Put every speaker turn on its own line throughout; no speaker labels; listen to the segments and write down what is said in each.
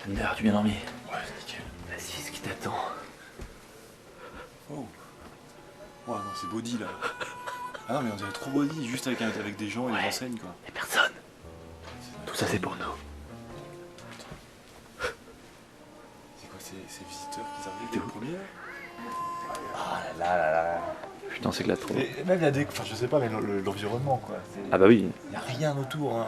Thunder, tu bien dormi?
Ouais, nickel.
Vas-y, ce qui t'attend.
Oh. Oh non, c'est body là. Ah non, mais on dirait trop body, juste avec des gens et des enseignes quoi.
Y'a personne. Tout ça, c'est pour nous.
C'est quoi ces visiteurs qui arrivent
T'es
le
où?
premier là?
Ah là là là là. Putain, c'est que la trop.
Et même la enfin je sais pas, mais l'environnement quoi.
Ah bah oui.
Y'a rien autour, hein.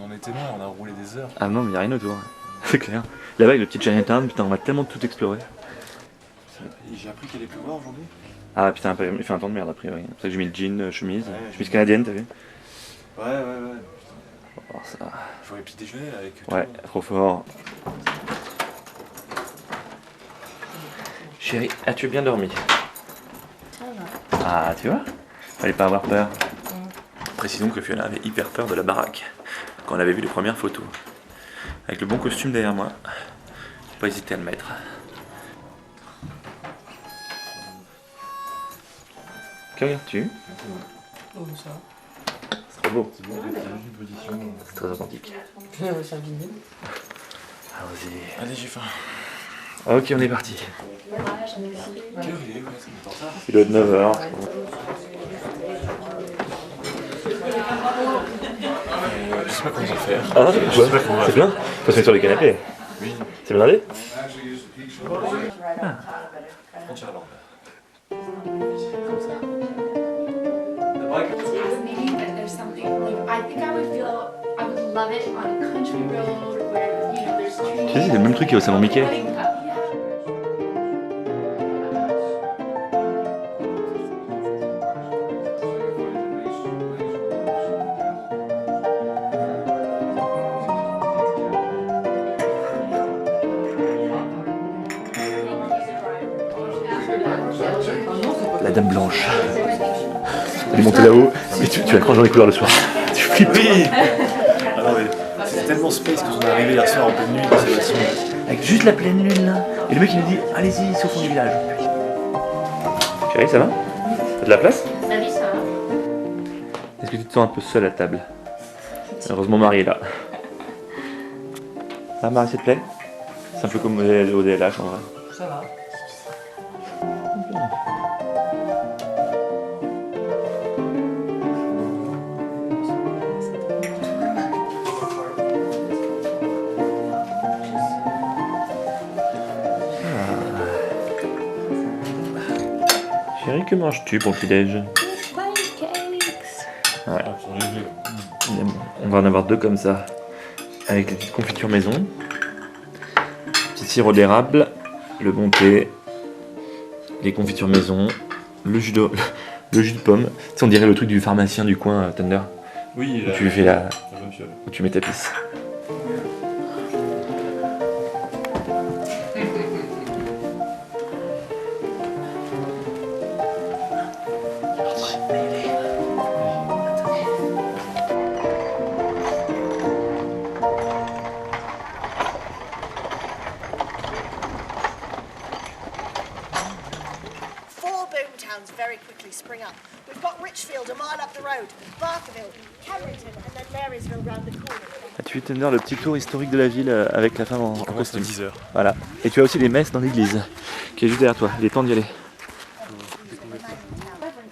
On était loin, on a roulé des heures.
Ah non, mais y'a rien autour. C'est clair. Là-bas, avec le petit Chinatown, putain, on va tellement tout explorer.
J'ai appris qu'il allait pleuvoir aujourd'hui.
Ah putain, il fait un temps de merde a priori. C'est pour ça que j'ai mis le jean, chemise.
Ouais,
Chemise canadienne, t'as vu?
Ouais.
Oh, ça...
J'aurais petit déjeuner là, avec
Ouais,
toi.
trop fort. Chérie, as-tu bien dormi?
Ça va.
Ah, tu vois? Fallait pas avoir peur. Précisons que Fiona avait hyper peur de la baraque quand on avait vu les premières photos. Avec le bon costume derrière moi. Faut pas hésiter à le mettre. Que regardes-tu?
Oh, ça.
C'est trop beau.
C'est bon, il y a une position.
C'est très authentique.
Ça vient.
Allons-y.
Allez, j'ai faim.
Ok, on est parti.
Quelle heure il est? Ouais, ça m'est en retard.
Il doit être 9h.
Je sais pas comment on va faire.
Ah, c'est bien. Faut se mettre sur le canapé.
Oui.
C'est blindé?
Frontière lampe.
Fascinating that there's something like I think I would love it on a country road where you know there's trees.
Tu sais, c'est le même truc qu'il y a au salon Mickey. La dame blanche. Elle est montée là-haut, et tu vas croire dans les couleurs le soir. Tu flippes.
Oui. Ah non, mais c'est tellement space quand on est arrivé hier soir en pleine nuit dans ces bâtiments.
Avec juste la pleine lune là. Et le mec il nous dit allez-y, c'est au fond du village. Chérie, ça va? T'as de la place?
Salut, ça va?
Est-ce que tu te sens un peu seule à table? Heureusement Marie est là. Ah Marie, ça te plaît? C'est un peu comme au DLH en vrai.
Ça va.
Chérie, que manges-tu pour le petit-déj? Ouais. On va en avoir deux comme ça. Avec les petites confitures maison. Petit sirop d'érable, le bon thé, les confitures maison, le jus de pomme. Tu sais, on dirait le truc du pharmacien du coin, Thunder.
Oui,
Où tu fais la...
la bonne fiole.
où tu mets ta pisse.
Four boomtowns very quickly spring up. We've got Richfield a mile up the road, Barkerville, Camerington, and then Marysville round the corner.
As-tu vu Thunder, le petit tour historique de la ville avec la femme en
Commence à
costume?
10h.
Voilà. Et tu as aussi les messes dans l'église, qui est juste derrière toi. Il est temps d'y aller.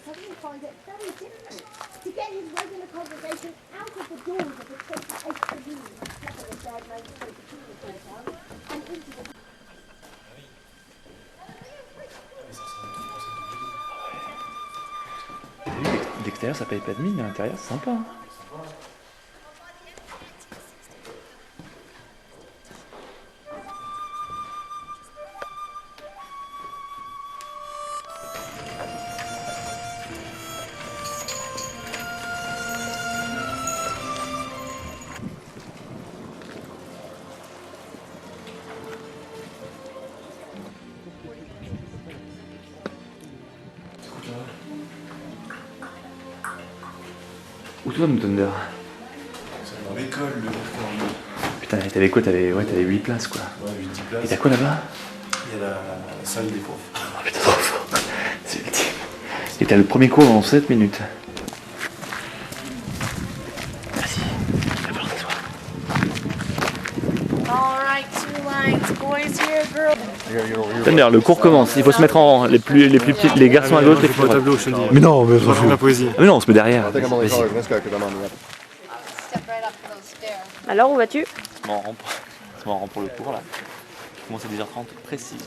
Suddenly find it very difficult to get his regular conversation out of the doors of the 28th community, that's the third most community town, and into the
L'extérieur ça paye pas de mine, mais l'intérieur c'est sympa. Hein. Où toi, Thunder?
C'est dans l'école, le Mercure.
Putain, t'avais quoi? T'avais 8 places quoi.
Ouais, 8-10
Et
places.
t'as quoi là-bas?
Il y a la salle des profs.
Oh putain, trop fort. C'est ultime. Et t'as le premier cours dans 7 minutes. Vas-y, va falloir t'asseoir.
Alright, 2 lines, boys here, girls.
Thunder, le cours commence, il faut se mettre en rang. Les plus petits, les garçons à gauche, les plus
tableau, je te le dis.
Mais non, mais
Je la poésie.
mais non, on se met derrière.
I think I'm only taller than this guy because I'm on the up.
Step right up those stairs.
Alors, où vas-tu?
Je m'en rends pour le cours là. Je commence à 10h30 précise.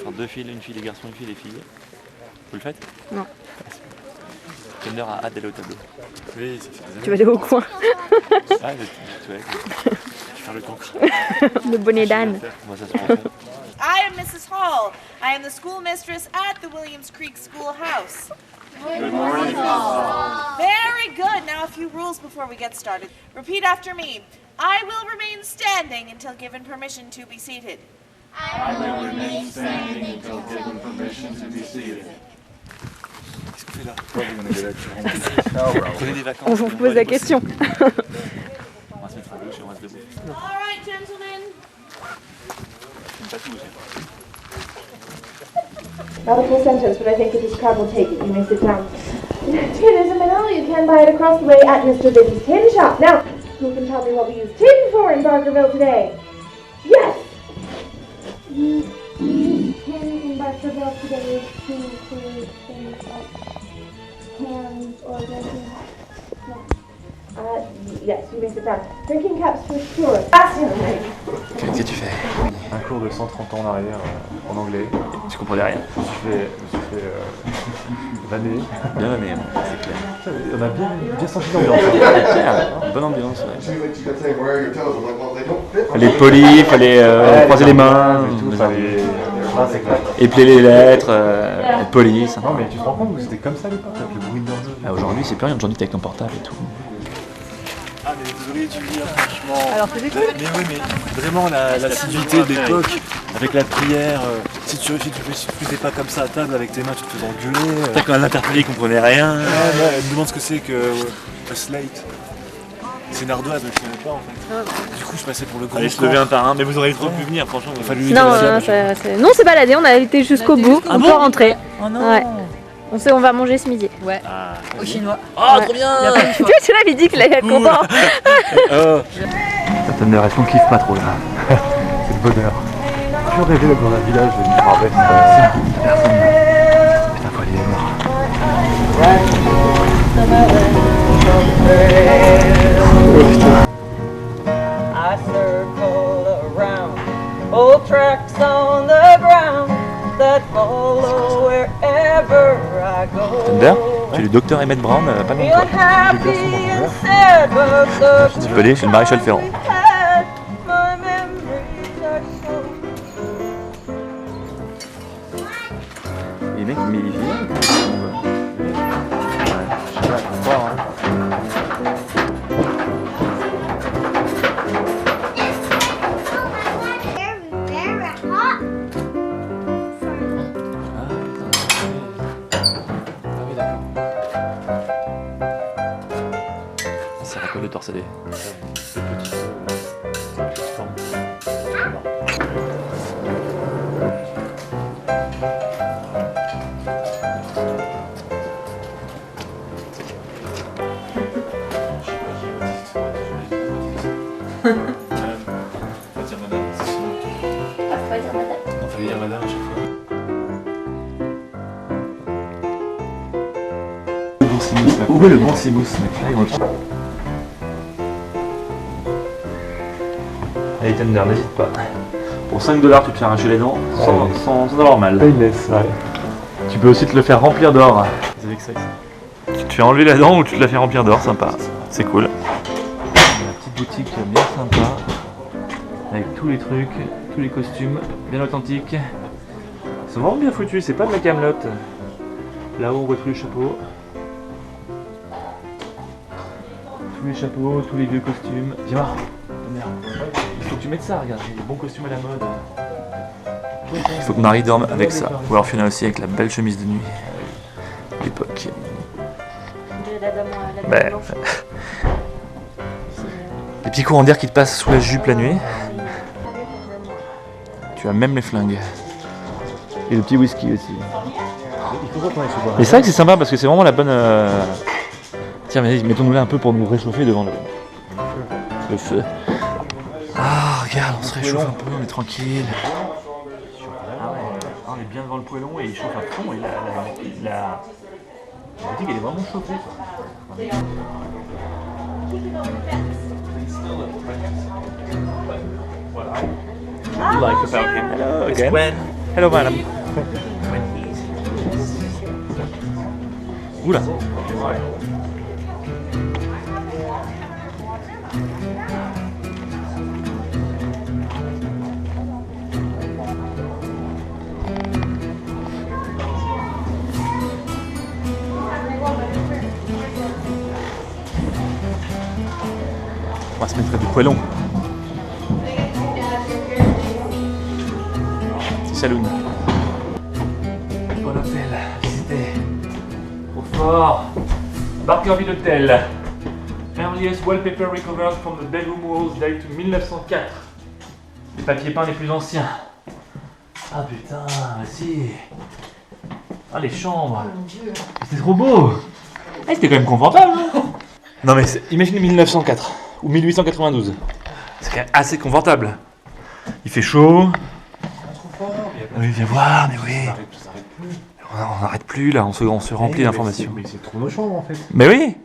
Faire 2 files, une fille les garçons, une fille les filles. Vous le faites?
Non.
Thunder a hâte d'aller au tableau.
Oui, ça fait des années.
Tu vas aller au coin.
Ah, tu vas faire le cancre.
Le bonnet d'âne.
On va s'asseoir en fond.
I am Mrs. Hall. I am the school mistress at the Williams Creek Schoolhouse.
Good morning,
Very good. Now a few rules before we get started. Repeat after me. I will remain standing until given permission to be seated.
Qu'est-ce qu'on fait là?
Prenez des vacances.
On vous pose la question.
On va se mettre à gauche et on reste debout.
All right, gentlemen.
Pas tout aussi.
Not a full sentence, but I think that this crowd will take it. You may sit down. Tin is a mineral. You can buy it across the way at Mr. Biggs' Tin Shop. Now, who can tell me what we use tin for in Barkerville today? Yes!
We use tin in Barkerville today to things like cans or drinking cups.
Yes, you may sit down. Drinking cups for sure. That's young lady.
Qu'est-ce que tu fais?
Un cours de 130 ans en arrière en anglais.
Tu comprenais rien.
Je me suis fait vanner.
Bien vanné, c'est clair.
On a bien senti l'ambiance.
Bonne ambiance, ouais.
She kept saying, where are your toes? I'm like, well, they don't fit.
Fallait poli, fallait croiser les mains,
C'est clair.
épeler les lettres, être poli, ça.
Non mais tu te rends compte que c'était comme ça à l'époque, avec le bruit d'ordinateur.
Ah, aujourd'hui, c'est plus rien, aujourd'hui t'es avec ton portable et tout.
Ah mais désolé tu dis franchement.
Alors, c'est quoi?
Mais oui mais vraiment l'assiduité de l'époque, avec la prière, si tu faisais pas comme ça à table avec tes mains tu te faisais engueuler.
Quand l'interpellé, il comprenait rien.
Elle me demande ce que c'est que a slate. C'est une ardoise, mais je connais pas en fait. Du coup je passais pour le grand.
Allez, se lever un par un, mais vous auriez trop pu venir, franchement.
Il a fallu lui
Non,
dire
non, c'est baladé, on a été jusqu'au bout. On peut rentrer.
Oh non.
Ouais. On va manger ce midi.
Ouais, au chinois.
Oh, trop bien.
Tu vois, tu l'avais dit qu'il allait être content.
Certaines narrations kiffe pas trop là. C'est le bonheur. J'ai toujours rêvé d'être dans un village de Nicaragua, personne. Putain, faut aller les voir.
I circle around old tracks on the ground that follow wherever I go.
Thunder, tu es le docteur Emmett Brown, pas loin de toi.
Feeling happy and sad, but the
Tu peux aller chez le maréchal Ferrand.
we've had, my memories are so.
Les mecs, mais ils viennent.
Very hot for me.
Ça rappelle le torsadé.
Fallait dire madame à chaque fois. Où est le bon Simous mec? Là, ils vont le prendre.
Allez Thunder, n'hésite pas. Pour 5 $, tu te fais arracher les dents sans avoir mal.
Payless, ouais. Tu peux aussi te le faire remplir d'or.
C'est avec ça. Tu te fais enlever la dent ou tu te la fais remplir d'or, sympa. C'est cool. La petite boutique bien sympa. Avec tous les trucs, tous les costumes, bien authentiques. Ils sont vraiment bien foutus, c'est pas de la camelote. Là-haut on voit tous les chapeaux. Tous les chapeaux, tous les vieux costumes. Viens voir. Il faut que tu mettes ça, regarde, il y a des bons costumes à la mode. Il faut que Marie dorme avec ça. Ou alors Fiona aussi avec la belle chemise de nuit. L'époque. Ben, les petits courants d'air qui te passent sous la jupe la nuit. Tu as même les flingues. Et le petit whisky aussi. Et c'est vrai que c'est sympa parce que c'est vraiment la bonne... Tiens, vas-y, mettons-nous là un peu pour nous réchauffer devant le feu. Ah, regarde, on se réchauffe un peu, on est tranquille. Ah ouais, on est bien devant le poêlon et il chauffe à fond et la boutique elle est vraiment chauffée quoi. Would you like about him? Hello again. When? Hello madam. Oula. On va se mettre du poêlon. Saloon. Bon hôtel, visité. Trop fort. Barkerville Hotel. Earliest wallpaper recovered from the bedroom walls date to 1904. Les papiers peints les plus anciens. Ah putain, si. Ah les chambres. C'était trop beau. Ah, c'était quand même confortable. Non mais imaginez 1904 ou 1892. C'est quand même assez confortable. Il fait chaud. Oui, viens voir, mais oui. On n'arrête plus là, on se remplit d'informations.
Mais c'est trop nos chambres en fait.
Mais oui.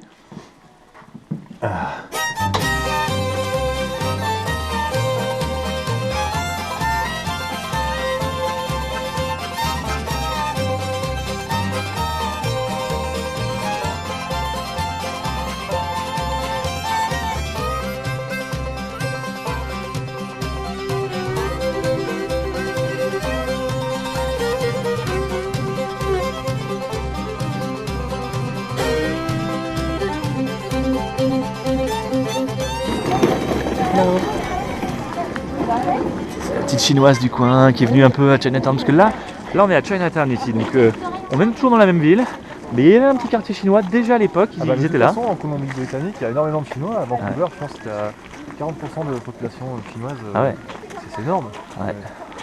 C'est la petite chinoise du coin qui est venue un peu à Chinatown, parce que là on est à Chinatown ici, donc on est toujours dans la même ville, mais il y avait un petit quartier chinois déjà à l'époque, ils étaient là.
De toute façon, en Colombie-Britannique, il y a énormément de Chinois. À Vancouver, je pense que c'était à 40% de la population chinoise.
Ah ouais.
C'est énorme.
Ouais.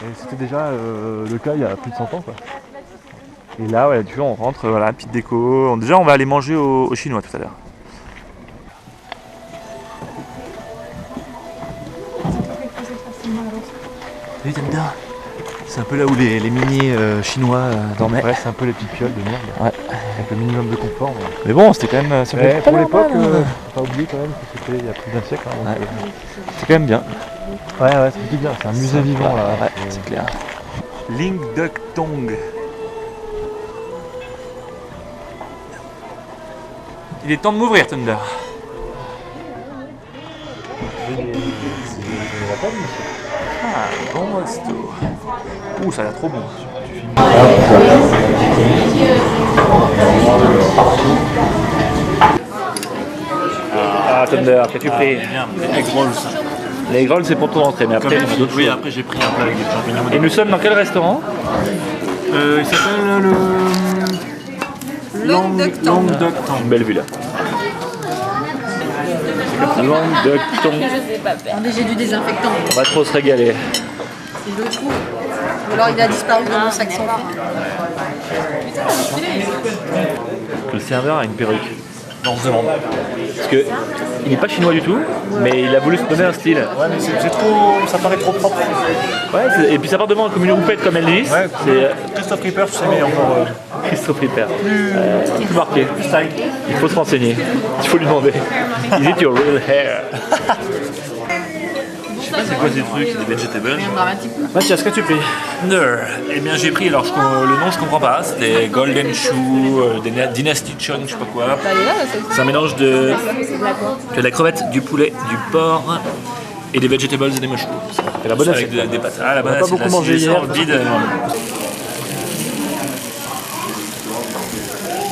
Et c'était déjà le cas il y a plus de 100 ans quoi.
Et là, ouais, tu vois, on rentre, voilà, petite déco. Déjà, on va aller manger au chinois tout à l'heure. Oui, t'aimes bien. C'est un peu là où les mini chinois dormaient.
Ouais, c'est un peu les petites pioles de merde.
Ouais.
Avec le minimum de confort.
Mais bon, c'était quand même. Ça fait
pour l'époque,
faut
pas oublier quand même que c'était il y a plus d'un siècle. Hein,
ouais. C'est quand même bien.
Ouais, c'est bien. C'est un musée vivant là.
Ouais, c'est clair. Ling Duk Tong. Il est temps de m'ouvrir, Thunder. Ah, bon resto. Ouh, ça a l'air trop bon. Ah, Thunder, qu'as-tu pris?
Les egg rolls.
Les egg rolls, c'est pour ton entrée, mais après,
Oui, après j'ai pris un plat avec des champignons.
Et nous sommes dans quel restaurant?
Il s'appelle le Long Duck Tong.
Une belle vue là. Long Duck Tong.
Attendez, j'ai du désinfectant.
On va trop se régaler.
Si je le trouve. Ou alors il a disparu dans mon sac sans fil.
Le serveur a une perruque. Non, on se demande. Parce que il n'est pas chinois du tout, mais il a voulu se donner un style.
Ouais, mais c'est trop. Ça paraît trop propre.
Ouais, et puis ça part devant comme une houppette comme Elvis.
Ouais,
c'est
Christophe Ripper, tu sais, mais encore.
Christophe Ripper. Plus marqué. Il faut se renseigner. Il faut lui demander. Is it your real hair?
Je sais pas c'est quoi ces trucs, c'est des vegetables.
Rien de dramatique.
Mathias, qu'as-tu pris?
Eh bien j'ai pris, alors le nom je comprends pas, c'est des Golden Shoe, des Dynasty Chung, je sais pas quoi. C'est un mélange de la crevette, du poulet, du porc et des vegetables et des mushrooms.
Et la bonne
avec des pâtes. Ah la bonne
on a pas beaucoup mangé hier.
Vide.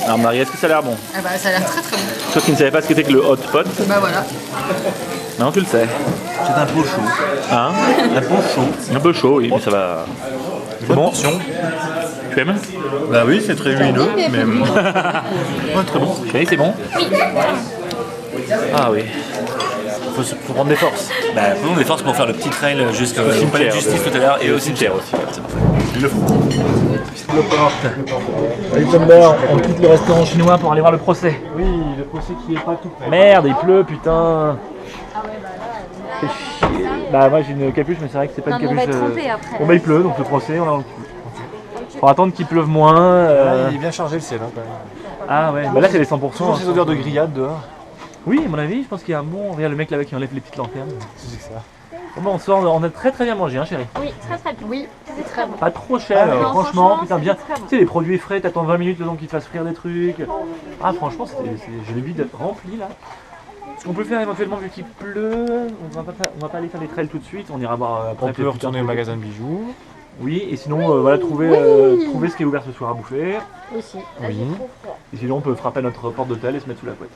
Alors Marie, est-ce que ça a l'air bon?
Ah bah ça a l'air très très bon.
Toi qui ne savais pas ce que c'était que le hot pot.
Bah voilà.
Non, tu le sais.
C'est un peu chaud.
Hein?
Un peu chaud.
Un peu chaud, oui, mais ça va. C'est bon? Tu aimes?
Bah oui, c'est très huileux, mais
Ouais, très bon. Chérie, c'est bon? Ah oui. Faut prendre des forces.
bah, faut prendre des forces pour faire le petit trail jusqu'au palais de justice tout à l'heure et au cimetière aussi. C'est parfait. Il le faut.
Allez Thunder, on quitte le restaurant chinois pour aller voir le procès.
Oui, le procès qui est pas tout prêt.
Merde, il pleut, putain. Fais chier.
Bah moi j'ai une capuche mais c'est vrai que c'est pas une
Non, mais
capuche.
on va être trempé après.
Bon bah il pleut donc le procès on l'a dans le cul. Faut attendre qu'il pleuve moins.
Il est bien chargé le ciel quand même.
Ah ouais, bah là c'est les 100%.
Toujours ces odeurs de grillade dehors.
Oui, à mon avis, je pense qu'il y a un bon. Regarde le mec là-bas qui enlève les petites lanternes.
C'est que ça.
Bon, on sort, on a très très bien mangé, hein, chérie.
Oui, très très bien. Oui, c'est très bon.
Pas trop cher,
Non,
franchement,
franchement,
putain, bien.
c'était très bon.
Tu sais, les produits frais, t'attends 20 minutes le temps qu'ils te fassent frire des trucs. Ah, franchement, je l'ai vu d'être rempli là. Ce qu'on peut faire éventuellement, vu qu'il pleut, on va pas aller faire des trails tout de suite, on ira voir après.
On peut retourner au magasin de bijoux.
Oui, et sinon, voilà, trouver ce qui est ouvert ce soir à bouffer.
Aussi.
Oui. Et sinon, on peut frapper à notre porte d'hôtel et se mettre sous la couette.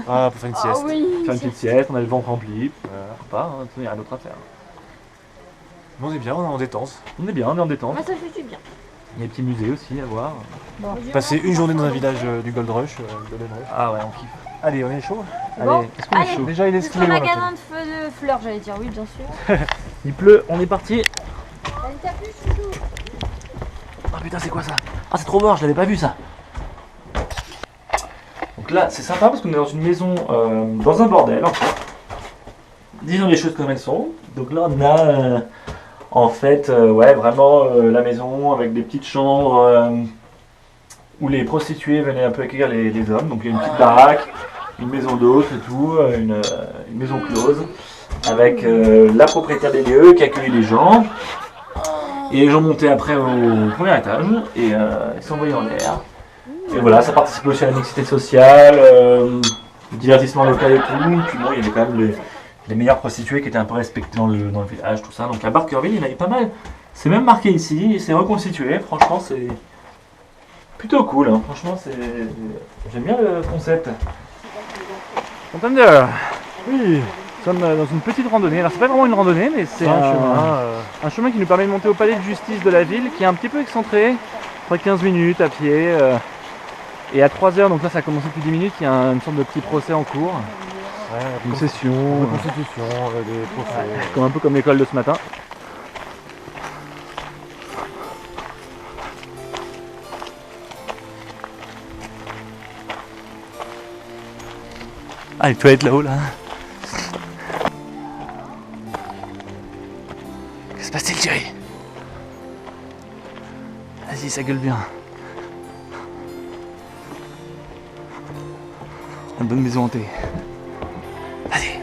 Ah, pour faire une sieste.
oui.
Faire une petite sieste, on a le ventre rempli. Pas, hein, il n'y a rien d'autre à faire.
On est bien, on est en détente.
On est bien, on est en détente.
Moi, ça fait du bien.
Il y a des petits musées aussi à voir.
Bon.
Passer une journée dans un village du Gold Rush.
Ah ouais, on kiffe.
Allez, on est chaud.
Bon,
Allez, est-ce qu'on est
allez.
chaud?
Déjà, il est
C'est un magasin de fleurs, j'allais dire. Oui, bien sûr.
Il pleut, on est parti.
T'as une capuche, chouchou?
Ah putain, c'est quoi ça? Ah, c'est trop mort, je l'avais pas vu ça. Donc là, c'est sympa parce qu'on est dans une maison, dans un bordel. Disons les choses comme elles sont. Donc là, on a en fait, ouais, vraiment la maison avec des petites chambres où les prostituées venaient un peu accueillir les hommes. Donc il y a une petite baraque, une maison d'hôtes et tout, une maison close avec la propriétaire des lieux qui accueille les gens. Et les gens montaient après au premier étage et ils s'envoyaient en l'air. Et voilà, ça participe aussi à la mixité sociale, le divertissement local et tout. Puis bon, il y avait quand même les meilleures prostituées qui étaient un peu respectées dans le village, tout ça. Donc à Barkerville, il y en avait pas mal. C'est même marqué ici, c'est reconstitué. Franchement, c'est plutôt cool. Hein. Franchement, j'aime bien le concept. Contender. Oui. Nous sommes dans une petite randonnée. Alors c'est pas vraiment une randonnée, mais c'est un chemin qui nous permet de monter au palais de justice de la ville, qui est un petit peu excentré. Après 15 minutes à pied. Et à 3h, donc là ça a commencé depuis 10 minutes, il y a une sorte de petit procès en cours.
Ouais,
une session.
Une constitution, des procès.
Comme un peu comme l'école de ce matin. Ah, les toilettes là-haut là. Que se passe-t-il, Jerry? Vas-y, ça gueule bien. Une bonne maison hantée. Vas-y.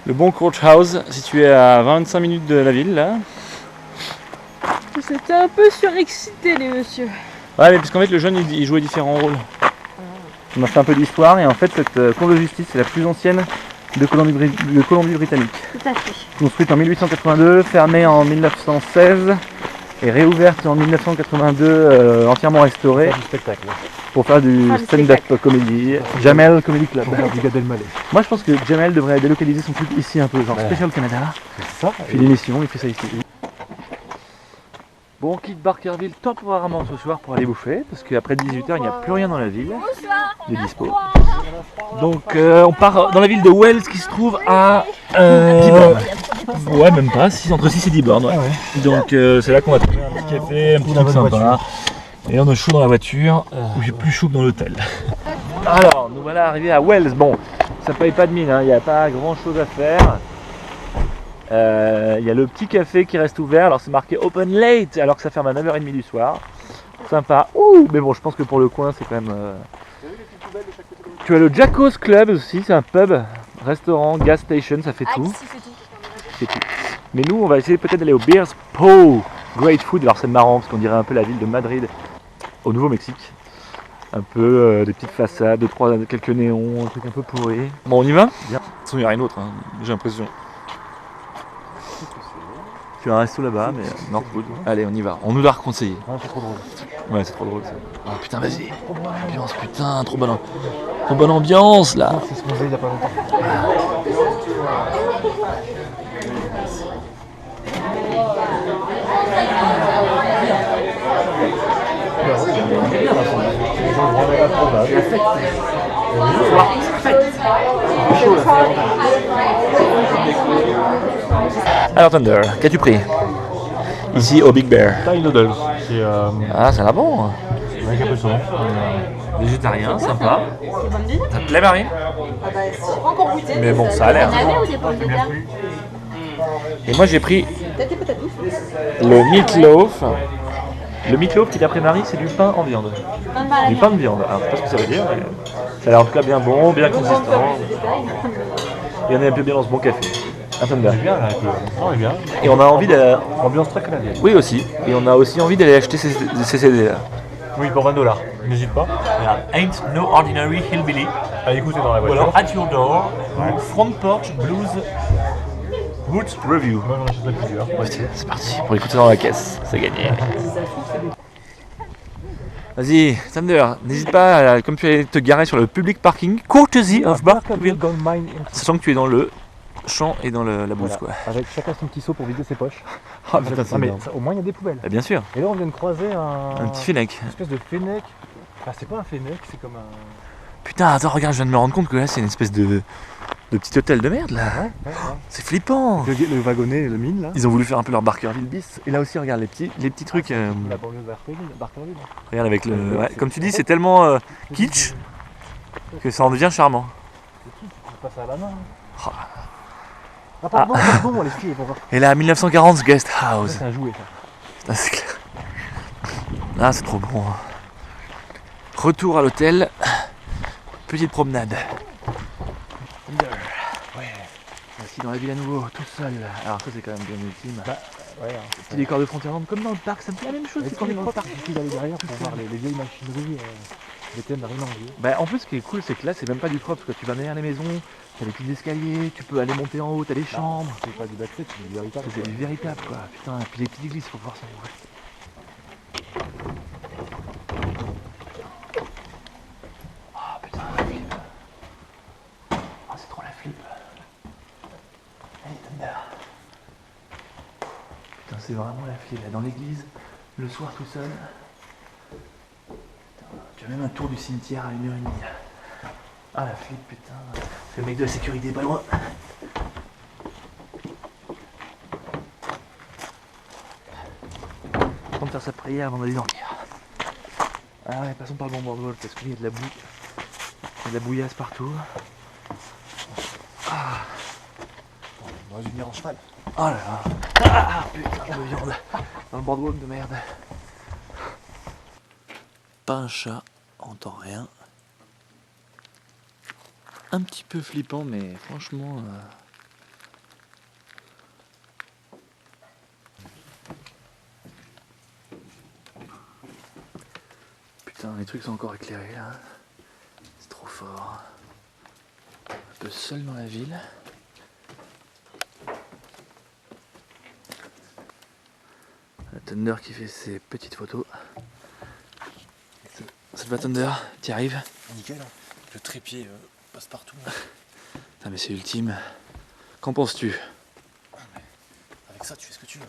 Le bon Coach House, situé à 25 minutes de la ville là.
C'était un peu surexcité les messieurs.
Ouais, mais parce qu'en fait le jeune il jouait différents rôles. On a fait un peu d'histoire et en fait cette cour de justice c'est la plus ancienne de Colombie-Britannique.
Tout à fait.
Construite en 1882, fermée en 1916 et réouverte en 1982, entièrement restaurée.
Du spectacle.
Pour faire du stand-up comedy, Jamel Comedy Club.
Pour faire du Gad Elmaleh.
Moi je pense que Jamel devrait délocaliser son truc ici un peu, genre Spécial Canada.
C'est ça.
Puis l'émission, il fait ça ici. Bon, on quitte Barkerville temporairement ce soir pour aller bouffer, parce qu'après 18h, il n'y a plus rien dans la ville de dispo. Donc on part dans la ville de Wells qui se trouve à 10 bornes. Ouais, même pas, entre 6 et 10 bornes. Ouais. Ah ouais. Donc c'est là qu'on va trouver un petit café, un petit truc sympa. Et on est chaud dans la voiture, où j'ai plus chaud que dans l'hôtel. Alors, nous voilà arrivés à Wells. Bon, ça paye pas de mine, il n'y a pas grand chose à faire. Il y a le petit café qui reste ouvert, alors c'est marqué open late alors que ça ferme à 9h30 du soir. Sympa. Ouh, mais bon, je pense que pour le coin c'est quand même. Tu as le Jacko's Club aussi, c'est un pub, restaurant, gas station, ça fait tout. C'est tout. Mais nous on va essayer peut-être d'aller au Beers Paw Great Food, alors c'est marrant parce qu'on dirait un peu la ville de Madrid au Nouveau-Mexique. Un peu des petites façades, quelques néons, un truc un peu pourri. Bon, on y va? Bien. De toute façon il n'y a rien d'autre, hein. J'ai l'impression. Tu as un resto là-bas, mais Northwood. Allez, on y va. On nous l'a reconseillé.
Ouais, c'est trop drôle.
Ouais, c'est trop drôle ça. Oh putain, vas-y. Ambiance, putain, trop bonne ambiance là.
C'est ce qu'on faisait il y a pas longtemps.
Alors Thunder, qu'as-tu pris? Ici au Big Bear.
Thai noodles. C'est
Ah, ça a l'air bon.
avec un peu de saumon.
Végétarien, sympa. Ça te plaît, Marie?
Ah bah, j'ai pas encore goûté.
Mais bon, ça a l'air.
Navet ou des pommes de terre?
Et moi j'ai pris
Peut-être des patates douces.
le meatloaf. Le meatloaf qui d'après Marie c'est du pain en viande. Du pain de viande. Alors je sais pas ce que ça veut dire, mais ça a l'air en tout cas bien bon, bien consistant. Et on est un peu bien dans ce bon café. Un Thunder.
C'est bien là, on est bien.
Et on a envie de...
Ambiance très canadienne.
Oui aussi. Et on a aussi envie d'aller acheter ces CD là.
Oui, pour $20. N'hésite pas.
Ain't no ordinary hillbilly.
À écouter dans la
Ou
voiture.
alors At Your Door. Ou Front Porch Blues Roots Review.
Moi j'en achèterai plusieurs.
Ouais, c'est parti pour écouter dans la caisse, c'est gagné. Vas-y, Thunder, n'hésite pas, comme tu allais te garer sur le public parking, courtesy of Barkerville, sachant que tu es dans le champ et dans la bouse, quoi.
Avec chacun son petit seau pour vider ses poches.
Ah, putain, c'est
mais
énorme.
au moins il y a des poubelles.
Bah, bien sûr,
Et là on vient de croiser un
un petit fennec.
une espèce de fennec. Enfin c'est pas un fennec, c'est comme un...
Putain, attends, regarde, je viens de me rendre compte que là, c'est une espèce de petit hôtel de merde, là. C'est flippant.
Le wagonnet et le mine là.
Ils ont voulu faire un peu leur Barkerville bis. Et là aussi, regarde, les petits trucs.
La banlieue de Barkerville.
Regarde avec le... Ouais, comme tu dis, c'est tellement kitsch que ça en devient charmant.
On passe à la main.
Ah,
pardon, les filles, pour voir.
Et là, 1940 Guest House.
C'est un jouet ça.
Putain, c'est clair. Ah, c'est trop bon. Retour à l'hôtel. Petite promenade. Ouais. Assis dans la ville à nouveau, tout seul. Alors ça c'est quand même bien ultime.
Ouais,
Petit décor de Frontierland comme dans le parc, ça me fait la même chose.
c'est quand on est dans le parc, il suffit d'aller derrière pour voir les vieilles machineries. Les thèmes d'arrivée en vie.
Bah en plus ce qui est cool c'est que là c'est même pas du propre parce que tu vas derrière les maisons, t'as des petits escaliers, tu peux aller monter en haut, t'as des chambres.
C'est pas du backstage, c'est du véritable.
C'est du véritable quoi. Putain, et puis les petites églises pour pouvoir s'en ouvrir. Ah putain la flip. Ah c'est trop la flip. Allez Thunder. Putain c'est vraiment la flip là dans l'église, le soir tout seul. Tu as même un tour du cimetière à 1h30. Ah la flip putain. C'est le mec de la sécurité pas loin. Temps de faire sa prière avant d'aller dormir. Ah ouais, passons par le bon bordel parce qu'il y a de la boue. Il y a de la bouillasse partout. Ah.
On aurait dû venir en cheval.
Oh là là. Ah putain de viande. Dans le boardwalk de merde. Pas un chat, on entend rien. Un petit peu flippant mais franchement... Putain, les trucs sont encore éclairés là. C'est trop fort. Un peu seul dans la ville. Le Thunder qui fait ses petites photos. Ça te va Thunder? T'y arrives?
Nickel. Le trépied passe partout.
Putain mais c'est ultime. Qu'en penses-tu?
Avec ça tu fais ce que tu veux.